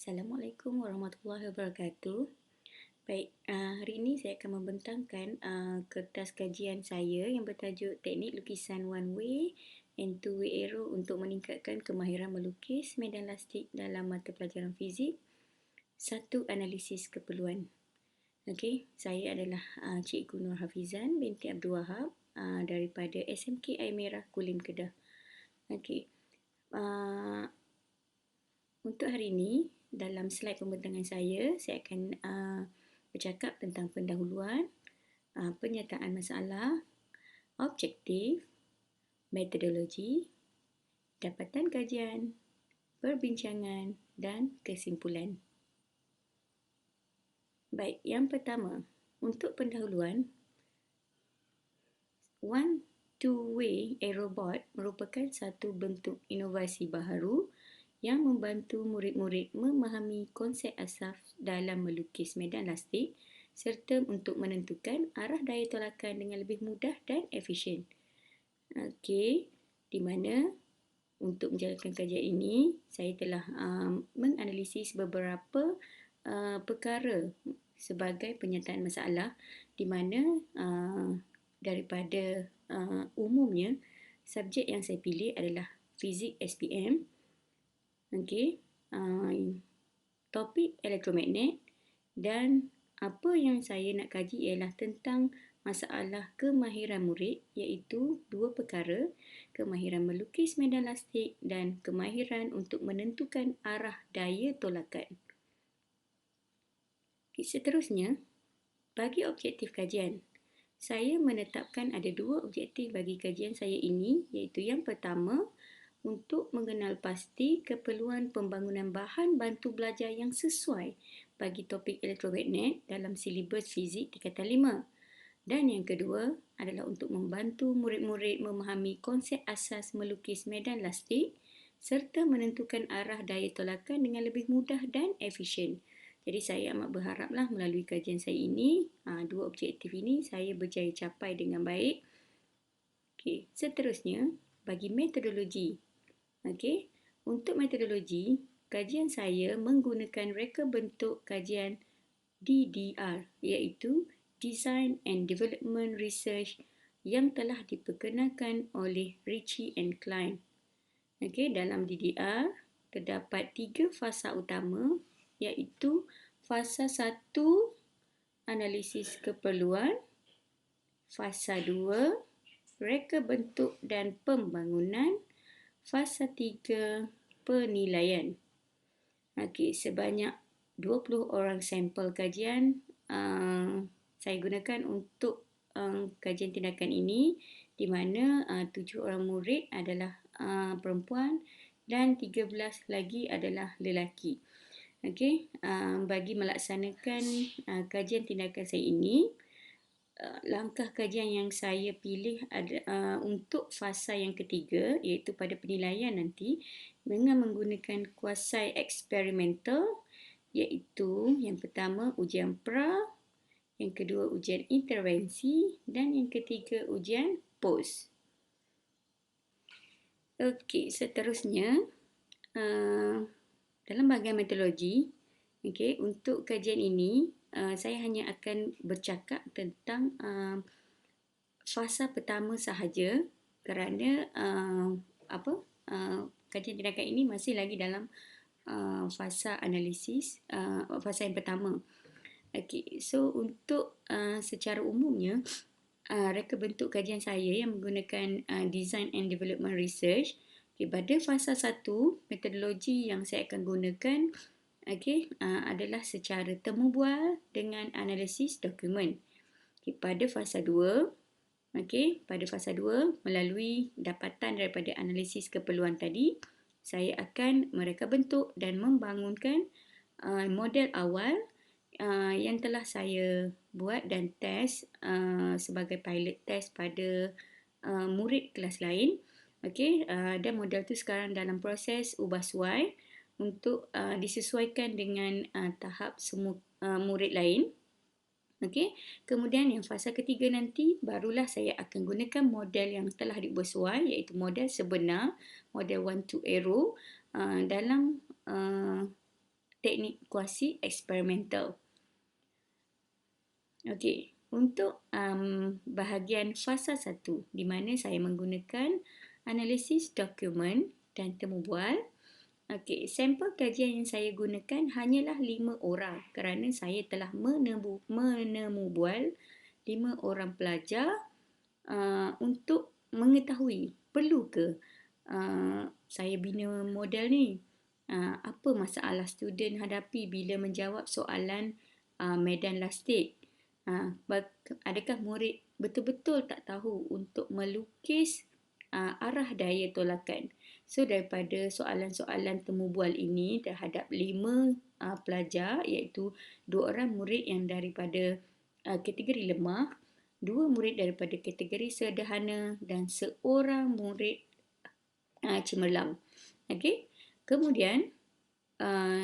Assalamualaikum warahmatullahi wabarakatuh. Baik, hari ini saya akan membentangkan kertas kajian saya yang bertajuk Teknik Lukisan One Way and Two Way Arrow untuk meningkatkan kemahiran melukis medan lastik dalam mata pelajaran fizik. Satu analisis keperluan. Okey, saya adalah Cikgu Nur Hafizan binti Abdul Wahab daripada SMK Air Merah Kulim Kedah. Okey. Untuk hari ini, dalam slide pembentangan saya akan bercakap tentang pendahuluan, penyataan masalah, objektif, metodologi, dapatan kajian, perbincangan dan kesimpulan. Baik, yang pertama, untuk pendahuluan, One Two-Way Arrow Board merupakan satu bentuk inovasi baharu yang membantu murid-murid memahami konsep asas dalam melukis medan lastik serta untuk menentukan arah daya tolakan dengan lebih mudah dan efisien. Okey, di mana untuk menjalankan kajian ini, saya telah menganalisis beberapa perkara sebagai penyataan masalah di mana daripada umumnya subjek yang saya pilih adalah fizik SPM. Okey, topik elektromagnet dan apa yang saya nak kaji ialah tentang masalah kemahiran murid iaitu dua perkara, kemahiran melukis medan lastik dan kemahiran untuk menentukan arah daya tolakan. Okay, seterusnya, bagi objektif kajian, saya menetapkan ada dua objektif bagi kajian saya ini iaitu yang pertama, untuk mengenal pasti keperluan pembangunan bahan bantu belajar yang sesuai bagi topik elektromagnet dalam silibus fizik tingkatan 5. Dan yang kedua adalah untuk membantu murid-murid memahami konsep asas melukis medan lastik serta menentukan arah daya tolakan dengan lebih mudah dan efisien. Jadi saya amat berharaplah melalui kajian saya ini, dua objektif ini saya berjaya capai dengan baik. Okey, seterusnya bagi metodologi. Okey, untuk metodologi, kajian saya menggunakan reka bentuk kajian DDR iaitu Design and Development Research yang telah diperkenalkan oleh Ritchie and Klein. Okey, dalam DDR terdapat 3 fasa utama iaitu fasa 1 analisis keperluan, fasa 2 reka bentuk dan pembangunan, fasa 3 penilaian. Okey, sebanyak 20 orang sampel kajian saya gunakan untuk kajian tindakan ini di mana 7 orang murid adalah perempuan dan 13 lagi adalah lelaki. Okey, bagi melaksanakan kajian tindakan saya ini, langkah kajian yang saya pilih untuk fasa yang ketiga iaitu pada penilaian nanti dengan menggunakan kuasai eksperimental iaitu yang pertama ujian pra, yang kedua ujian intervensi dan yang ketiga ujian post. Okey, seterusnya dalam bahagian metodologi, okey, untuk kajian ini saya hanya akan bercakap tentang fasa pertama sahaja kerana kajian tindakan ini masih lagi dalam fasa analisis, fasa yang pertama. Okey, so untuk secara umumnya reka bentuk kajian saya yang menggunakan Design and Development Research, pada fasa 1 metodologi yang saya akan gunakan adalah secara temu bual dengan analisis dokumen. Pada fasa 2, pada fasa 2 melalui dapatan daripada analisis keperluan tadi, saya akan mereka bentuk dan membangunkan model awal yang telah saya buat dan test sebagai pilot test pada murid kelas lain. Dan model tu sekarang dalam proses ubah suai untuk disesuaikan dengan tahap semua murid lain. Kemudian yang fasa ketiga nanti barulah saya akan gunakan model yang telah dibuat suai iaitu model sebenar, model 1-2 arrow dalam teknik kuasi eksperimental. Okey, untuk bahagian fasa 1 di mana saya menggunakan analisis dokumen dan temu bual. Okey, sampel kajian yang saya gunakan hanyalah 5 orang kerana saya telah menemu bual 5 orang pelajar untuk mengetahui perlu ke saya bina model ni. Apa masalah student hadapi bila menjawab soalan medan lastik. Adakah murid betul-betul tak tahu untuk melukis arah daya tolakan. So daripada soalan-soalan temu bual ini terhadap 5 pelajar, iaitu 2 orang murid yang daripada kategori lemah, 2 murid daripada kategori sederhana dan seorang murid cemerlang. Okey. Kemudian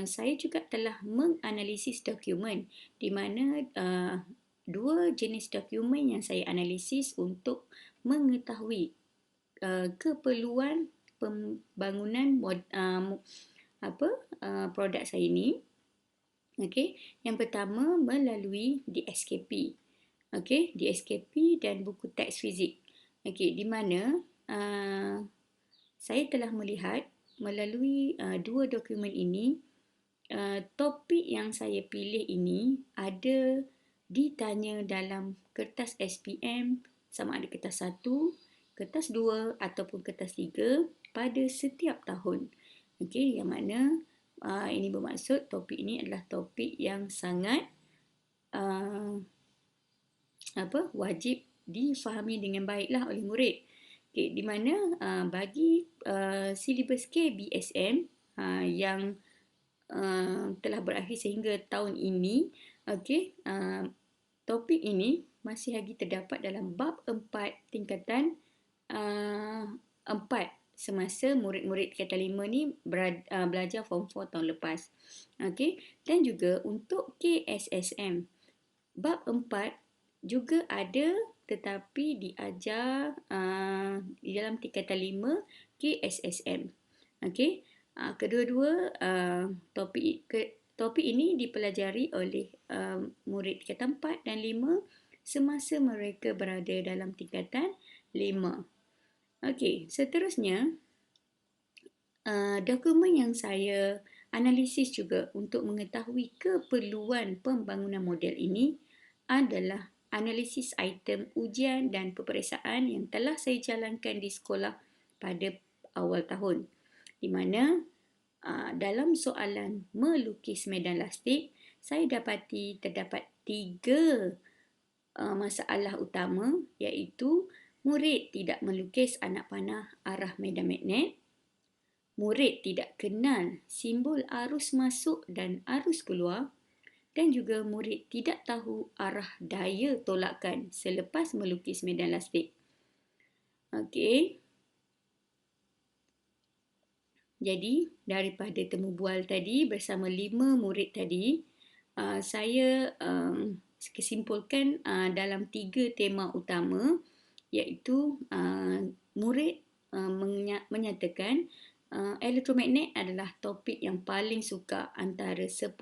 saya juga telah menganalisis dokumen di mana 2 jenis dokumen yang saya analisis untuk mengetahui keperluan pembangunan produk saya ini. Okey, yang pertama melalui DSKP. Okey, DSKP dan buku teks fizik. Okey, di mana saya telah melihat melalui 2 dokumen ini, topik yang saya pilih ini ada ditanya dalam kertas SPM sama ada kertas 1, kertas 2 ataupun kertas 3 pada setiap tahun. Okey, yang mana ini bermaksud topik ini adalah topik yang sangat wajib difahami dengan baiklah oleh murid. Okay, di mana bagi silibus KBSM yang telah berakhir sehingga tahun ini, okay, topik ini masih lagi terdapat dalam bab 4 tingkatan 4 semasa murid-murid tingkatan 5 ni belajar form 4 tahun lepas. Okay, dan juga untuk KSSM bab 4 juga ada tetapi diajar di dalam tingkatan 5 KSSM. Okey, kedua-dua topik ini dipelajari oleh murid tingkatan 4 dan 5 semasa mereka berada dalam tingkatan 5. Okey, seterusnya dokumen yang saya analisis juga untuk mengetahui keperluan pembangunan model ini adalah analisis item ujian dan peperiksaan yang telah saya jalankan di sekolah pada awal tahun. Di mana dalam soalan melukis medan lastik, saya dapati terdapat 3 masalah utama, iaitu murid tidak melukis anak panah arah medan magnet, murid tidak kenal simbol arus masuk dan arus keluar, dan juga murid tidak tahu arah daya tolakan selepas melukis medan lastik. Okey. Jadi, daripada temu bual tadi bersama 5 murid tadi, saya kesimpulkan dalam 3 tema utama, iaitu murid menyatakan elektromagnet adalah topik yang paling suka antara 10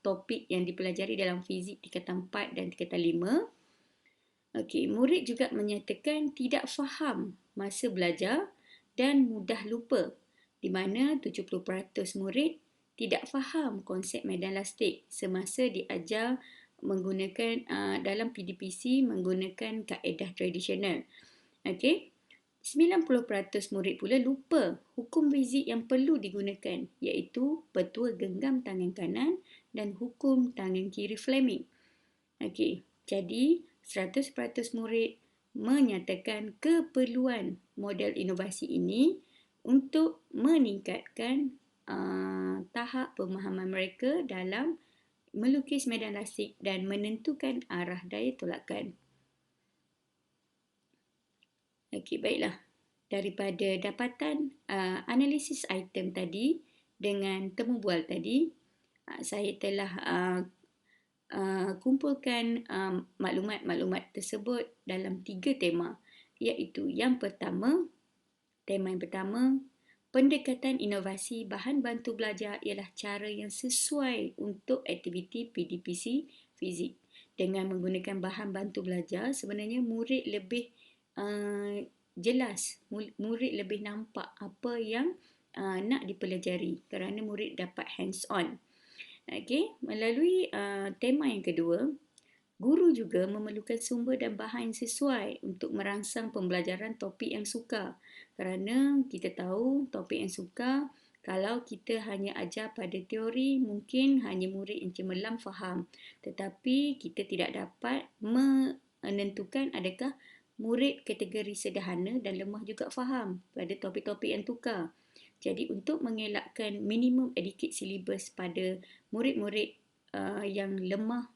topik yang dipelajari dalam fizik tingkatan 4 dan tingkatan 5. Okey, murid juga menyatakan tidak faham masa belajar dan mudah lupa, di mana 70% murid tidak faham konsep medan lastik semasa diajar menggunakan dalam PDPC menggunakan kaedah tradisional. Okey. 90% murid pula lupa hukum fizik yang perlu digunakan, iaitu petua genggam tangan kanan dan hukum tangan kiri Fleming. Okey, jadi 100% murid menyatakan keperluan model inovasi ini untuk meningkatkan tahap pemahaman mereka dalam melukis medan lastik dan menentukan arah daya tolakan. Okey, baiklah. Daripada dapatan analisis item tadi dengan temu bual tadi, saya telah kumpulkan maklumat-maklumat tersebut dalam 3 tema, iaitu tema yang pertama, Pendekatan inovasi bahan bantu belajar ialah cara yang sesuai untuk aktiviti PDPC fizik. Dengan menggunakan bahan bantu belajar, sebenarnya murid lebih jelas, murid lebih nampak apa yang nak dipelajari kerana murid dapat hands on. Okey, melalui tema yang kedua, guru juga memerlukan sumber dan bahan yang sesuai untuk merangsang pembelajaran topik yang sukar. Kerana kita tahu topik yang sukar, kalau kita hanya ajar pada teori, mungkin hanya murid yang cemerlang faham. Tetapi kita tidak dapat menentukan adakah murid kategori sederhana dan lemah juga faham pada topik-topik yang tukar. Jadi untuk mengelakkan minimum educate syllabus pada murid-murid yang lemah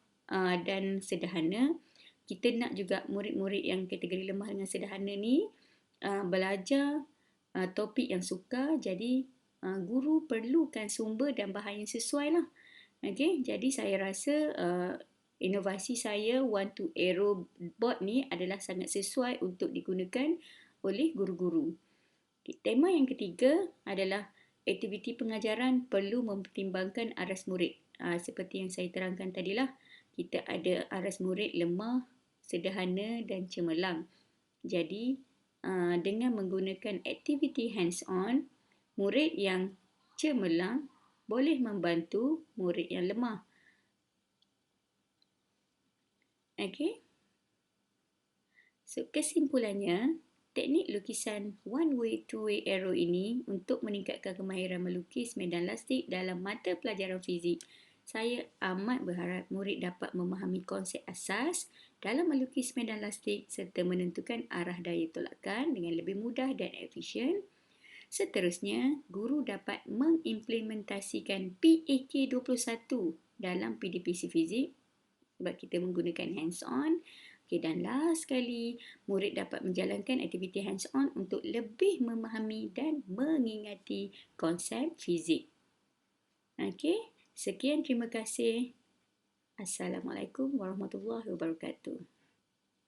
dan sederhana, kita nak juga murid-murid yang kategori lemah dengan sederhana ni belajar topik yang sukar. Jadi guru perlukan sumber dan bahan yang sesuai lah. Okay? Jadi saya rasa inovasi saya One to Arrow board ni adalah sangat sesuai untuk digunakan oleh guru-guru. Tema yang ketiga adalah aktiviti pengajaran perlu mempertimbangkan aras murid. Seperti yang saya terangkan tadilah, kita ada aras murid lemah, sederhana dan cemerlang. Jadi, dengan menggunakan aktiviti hands-on, murid yang cemerlang boleh membantu murid yang lemah. Okey? So, kesimpulannya, teknik lukisan one way, two way arrow ini untuk meningkatkan kemahiran melukis medan lastik dalam mata pelajaran fizik. Saya amat berharap murid dapat memahami konsep asas dalam melukis medan lastik serta menentukan arah daya tolakan dengan lebih mudah dan efisien. Seterusnya, guru dapat mengimplementasikan PAK 21 dalam PDPC fizik sebab kita menggunakan hands-on. Okay, dan last sekali, murid dapat menjalankan aktiviti hands-on untuk lebih memahami dan mengingati konsep fizik. Okey, sekian, terima kasih. Assalamualaikum warahmatullahi wabarakatuh.